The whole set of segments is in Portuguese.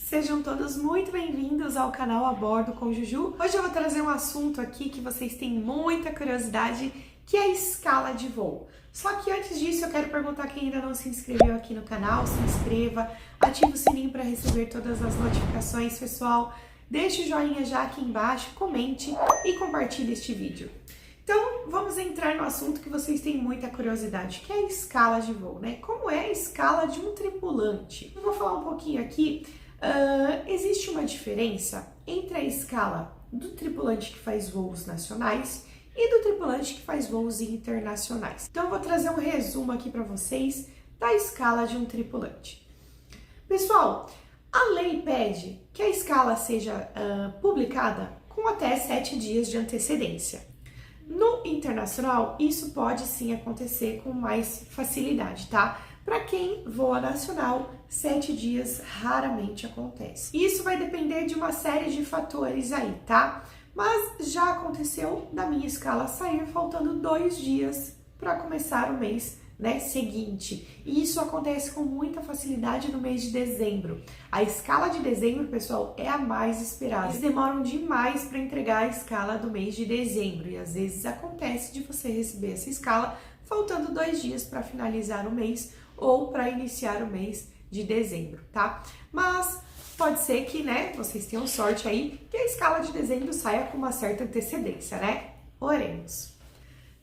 Sejam todos muito bem-vindos ao canal A Bordo com Juju. Hoje eu vou trazer um assunto aqui que vocês têm muita curiosidade, que é a escala de voo. Só que antes disso eu quero perguntar quem ainda não se inscreveu aqui no canal, se inscreva, ative o sininho para receber todas as notificações, pessoal. Deixe o joinha já aqui embaixo, comente e compartilhe este vídeo. Então, vamos entrar no assunto que vocês têm muita curiosidade, que é a escala de voo, né? Como é a escala de um tripulante? Eu vou falar um pouquinho aqui. Existe uma diferença entre a escala do tripulante que faz voos nacionais e do tripulante que faz voos internacionais. Então, eu vou trazer um resumo aqui para vocês da escala de um tripulante. Pessoal, a lei pede que a escala seja publicada com até 7 dias de antecedência. No internacional, isso pode sim acontecer com mais facilidade, tá? Para quem voa nacional, 7 dias raramente acontece. Isso vai depender de uma série de fatores aí, tá? Mas já aconteceu da minha escala sair faltando 2 dias para começar o mês, né, seguinte. E isso acontece com muita facilidade no mês de dezembro. A escala de dezembro, pessoal, é a mais esperada. Eles demoram demais para entregar a escala do mês de dezembro. E às vezes acontece de você receber essa escala faltando 2 dias para finalizar o mês ou para iniciar o mês de dezembro, tá? Mas pode ser que, né, vocês tenham sorte aí que a escala de dezembro saia com uma certa antecedência, né? Oremos.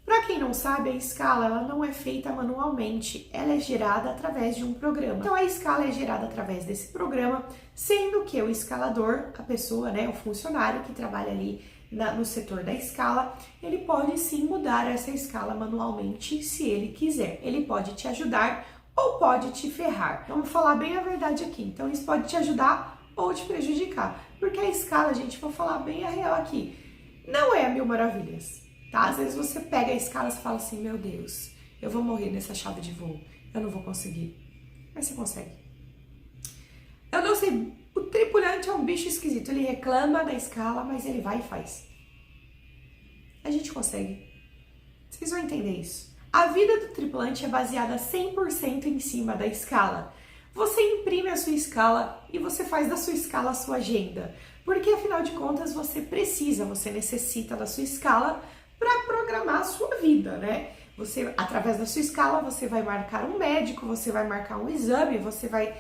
Para quem não sabe, a escala ela não é feita manualmente, ela é gerada através de um programa. Então a escala é gerada através desse programa, sendo que o escalador, a pessoa, né, o funcionário que trabalha ali no setor da escala, ele pode sim mudar essa escala manualmente se ele quiser. Ele pode te ajudar ou pode te ferrar. Vamos falar bem a verdade aqui. Então isso pode te ajudar ou te prejudicar, porque a escala, gente, vou falar bem a real aqui, não é a mil maravilhas. Tá? Às vezes você pega a escala e fala assim, meu Deus, eu vou morrer nessa chave de voo, eu não vou conseguir. Mas você consegue. Eu não sei, o tripulante é um bicho esquisito, ele reclama da escala, mas ele vai e faz. A gente consegue. Vocês vão entender isso. A vida do tripulante é baseada 100% em cima da escala. Você imprime a sua escala e você faz da sua escala a sua agenda. Porque afinal de contas você necessita da sua escala para programar a sua vida, né? Você, através da sua escala, você vai marcar um médico, você vai marcar um exame, você vai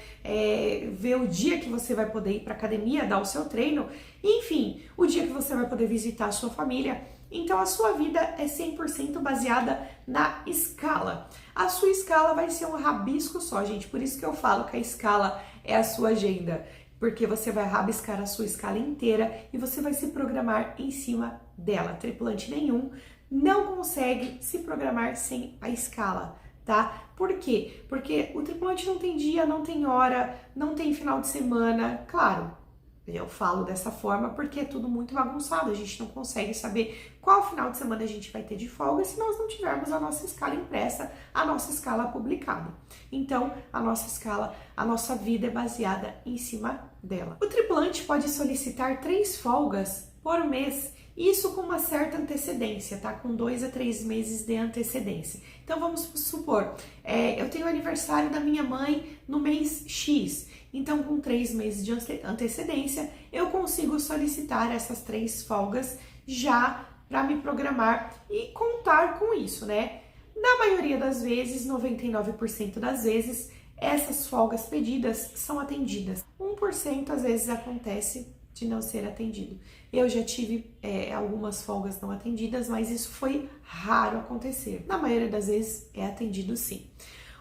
ver o dia que você vai poder ir para academia, dar o seu treino, enfim, o dia que você vai poder visitar a sua família. Então, a sua vida é 100% baseada na escala. A sua escala vai ser um rabisco só, gente, por isso que eu falo que a escala é a sua agenda. Porque você vai rabiscar a sua escala inteira e você vai se programar em cima dela. Tripulante nenhum não consegue se programar sem a escala, tá? Por quê? Porque o tripulante não tem dia, não tem hora, não tem final de semana. Claro, eu falo dessa forma porque é tudo muito bagunçado. A gente não consegue saber qual final de semana a gente vai ter de folga se nós não tivermos a nossa escala impressa, a nossa escala publicada. Então, a nossa escala, a nossa vida é baseada em cima dela. O tripulante pode solicitar 3 folgas por mês, isso com uma certa antecedência, tá? Com 2 a 3 meses de antecedência. Então, vamos supor, eu tenho o aniversário da minha mãe no mês X. Então, com 3 meses de antecedência, eu consigo solicitar essas 3 folgas já para me programar e contar com isso, né? Na maioria das vezes, 99% das vezes, essas folgas pedidas são atendidas. 1% às vezes acontece de não ser atendido. Eu já tive algumas folgas não atendidas, mas isso foi raro acontecer. Na maioria das vezes é atendido sim.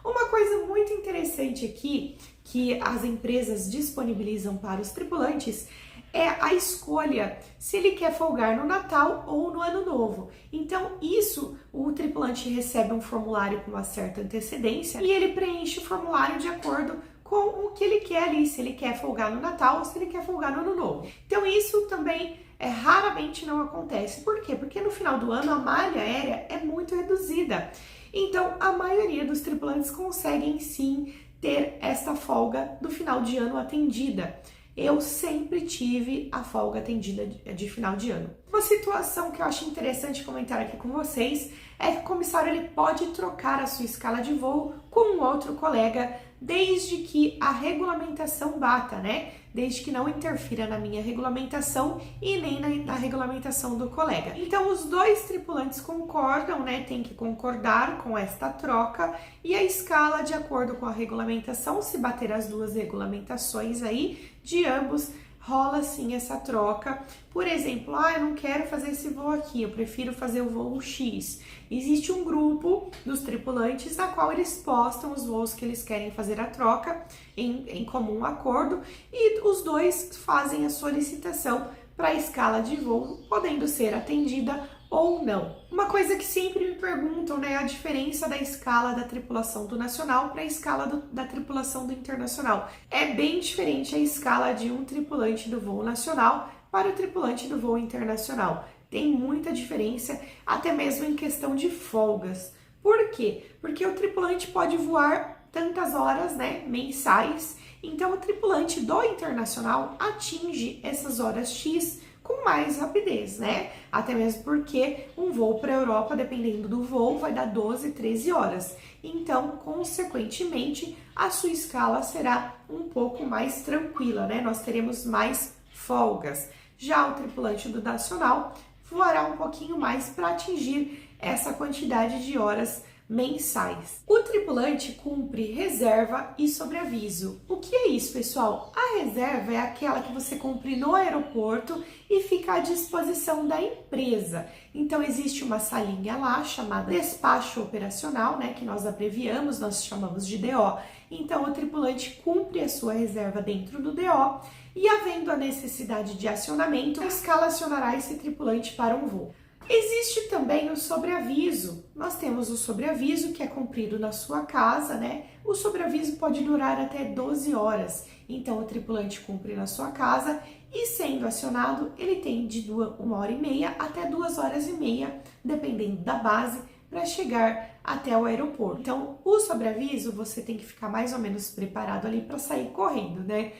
Uma coisa muito interessante aqui que as empresas disponibilizam para os tripulantes é a escolha se ele quer folgar no Natal ou no Ano Novo. Então, isso, o tripulante recebe um formulário com uma certa antecedência e ele preenche o formulário de acordo com o que ele quer ali, se ele quer folgar no Natal ou se ele quer folgar no Ano Novo. Então, isso também raramente não acontece. Por quê? Porque no final do ano a malha aérea é muito reduzida. Então, a maioria dos tripulantes conseguem sim ter esta folga do final de ano atendida. Eu sempre tive a folga atendida de final de ano. Uma situação que eu acho interessante comentar aqui com vocês é que o comissário ele pode trocar a sua escala de voo com um outro colega desde que a regulamentação bata, né? Desde que não interfira na minha regulamentação e nem na regulamentação do colega. Então, os dois tripulantes concordam, né? Tem que concordar com esta troca e a escala, de acordo com a regulamentação, se bater as duas regulamentações aí de ambos, rola sim essa troca. Por exemplo, eu não quero fazer esse voo aqui, eu prefiro fazer o voo X. Existe um grupo dos tripulantes na qual eles postam os voos que eles querem fazer a troca em comum acordo e os dois fazem a solicitação para a escala de voo, podendo ser atendida ou não. Uma coisa que sempre me perguntam, né, a diferença da escala da tripulação do nacional para a escala da tripulação do internacional. É bem diferente a escala de um tripulante do voo nacional para o tripulante do voo internacional. Tem muita diferença, até mesmo em questão de folgas. Por quê? Porque o tripulante pode voar tantas horas, né, mensais, então o tripulante do internacional atinge essas horas X com mais rapidez, né? Até mesmo porque um voo para a Europa, dependendo do voo, vai dar 12, 13 horas. Então, consequentemente, a sua escala será um pouco mais tranquila, né? Nós teremos mais folgas. Já o tripulante do nacional voará um pouquinho mais para atingir essa quantidade de horas mensais. O tripulante cumpre reserva e sobreaviso. O que é isso, pessoal? A reserva é aquela que você cumpre no aeroporto e fica à disposição da empresa. Então existe uma salinha lá chamada despacho operacional, né, que nós abreviamos, nós chamamos de DO. Então o tripulante cumpre a sua reserva dentro do DO e, havendo a necessidade de acionamento, a escala acionará esse tripulante para um voo. Existe também o sobreaviso. Nós temos o sobreaviso que é cumprido na sua casa, né? O sobreaviso pode durar até 12 horas. Então, o tripulante cumpre na sua casa e, sendo acionado, ele tem de 1h30 até 2h30, dependendo da base, para chegar até o aeroporto. Então, o sobreaviso, você tem que ficar mais ou menos preparado ali para sair correndo, né?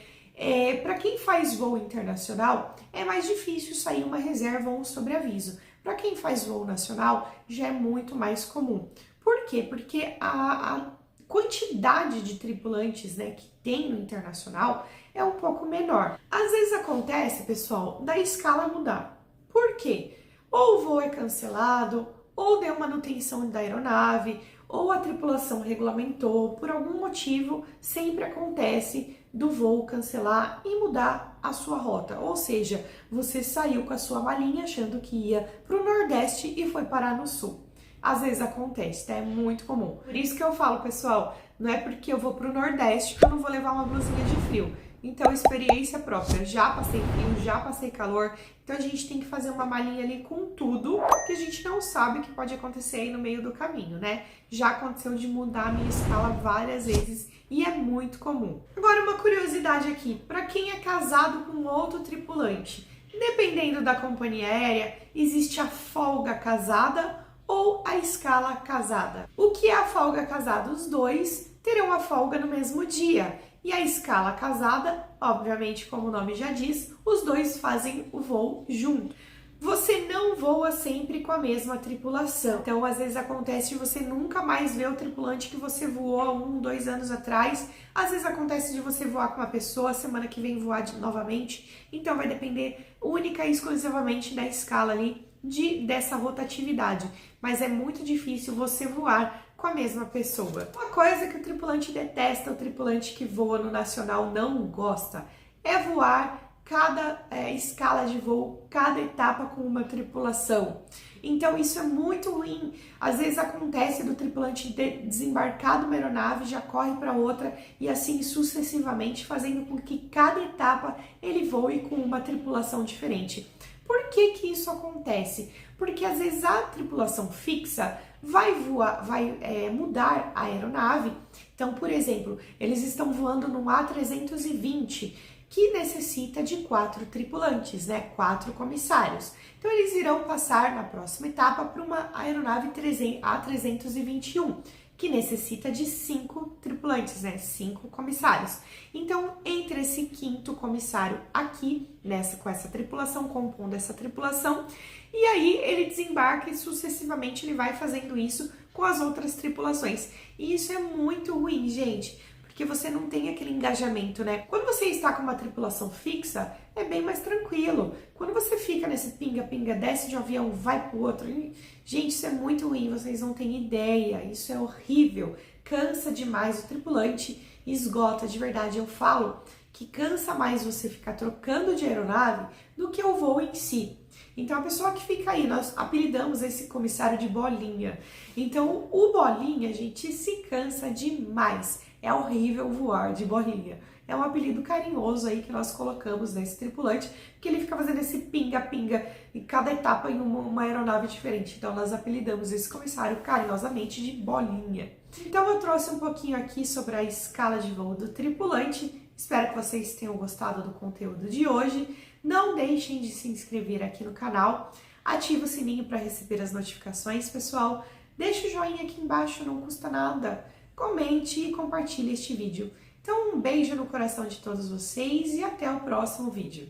Para quem faz voo internacional, é mais difícil sair uma reserva ou um sobreaviso. Para quem faz voo nacional, já é muito mais comum. Por quê? Porque a quantidade de tripulantes, né, que tem no internacional é um pouco menor. Às vezes acontece, pessoal, da escala mudar. Por quê? Ou o voo é cancelado, ou deu manutenção da aeronave, ou a tripulação regulamentou, por algum motivo, sempre acontece do voo cancelar e mudar a sua rota. Ou seja, você saiu com a sua malinha achando que ia para o Nordeste e foi parar no Sul. Às vezes acontece, tá? É muito comum. Por isso que eu falo, pessoal, não é porque eu vou para o Nordeste que eu não vou levar uma blusinha de frio. Então, experiência própria, já passei frio, já passei calor, então a gente tem que fazer uma malinha ali com tudo, que a gente não sabe o que pode acontecer aí no meio do caminho, né? Já aconteceu de mudar a minha escala várias vezes e é muito comum. Agora, uma curiosidade aqui, para quem é casado com outro tripulante, dependendo da companhia aérea, existe a folga casada ou a escala casada. O que é a folga casada? Os dois terão a folga no mesmo dia. E a escala casada, obviamente, como o nome já diz, os dois fazem o voo junto. Você não voa sempre com a mesma tripulação. Então, às vezes acontece de você nunca mais ver o tripulante que você voou há 1, 2 anos atrás. Às vezes acontece de você voar com uma pessoa, semana que vem voar novamente. Então, vai depender única e exclusivamente da escala ali dessa rotatividade. Mas é muito difícil você voar com a mesma pessoa. Uma coisa que o tripulante detesta, o tripulante que voa no nacional não gosta, é voar cada escala de voo, cada etapa com uma tripulação. Então isso é muito ruim. Às vezes acontece do tripulante desembarcar de uma aeronave, já corre para outra e assim sucessivamente, fazendo com que cada etapa ele voe com uma tripulação diferente. Por que que isso acontece? Porque às vezes a tripulação fixa vai mudar a aeronave. Então, por exemplo, eles estão voando num A320, que necessita de 4 tripulantes, né? 4 comissários. Então, eles irão passar na próxima etapa para uma aeronave A321, que necessita de 5 tripulantes, né? 5 comissários. Então, entre esse 5º comissário aqui, com essa tripulação, compondo essa tripulação, e aí ele desembarca e sucessivamente ele vai fazendo isso com as outras tripulações. E isso é muito ruim, gente, porque você não tem aquele engajamento, né? Quando você está com uma tripulação fixa, é bem mais tranquilo. Quando você fica nesse pinga-pinga, desce de um avião, vai pro outro, gente, isso é muito ruim, vocês não têm ideia, isso é horrível, cansa demais o tripulante, esgota de verdade. Eu falo que cansa mais você ficar trocando de aeronave do que o voo em si. Então, a pessoa que fica aí, nós apelidamos esse comissário de bolinha. Então, o bolinha, gente, se cansa demais. É horrível voar de bolinha. É um apelido carinhoso aí que nós colocamos nesse tripulante, porque ele fica fazendo esse pinga-pinga em cada etapa em uma aeronave diferente. Então, nós apelidamos esse comissário carinhosamente de bolinha. Então, eu trouxe um pouquinho aqui sobre a escala de voo do tripulante. Espero que vocês tenham gostado do conteúdo de hoje. Não deixem de se inscrever aqui no canal. Ative o sininho para receber as notificações, pessoal. Deixe o joinha aqui embaixo, não custa nada. Comente e compartilhe este vídeo. Então, um beijo no coração de todos vocês e até o próximo vídeo.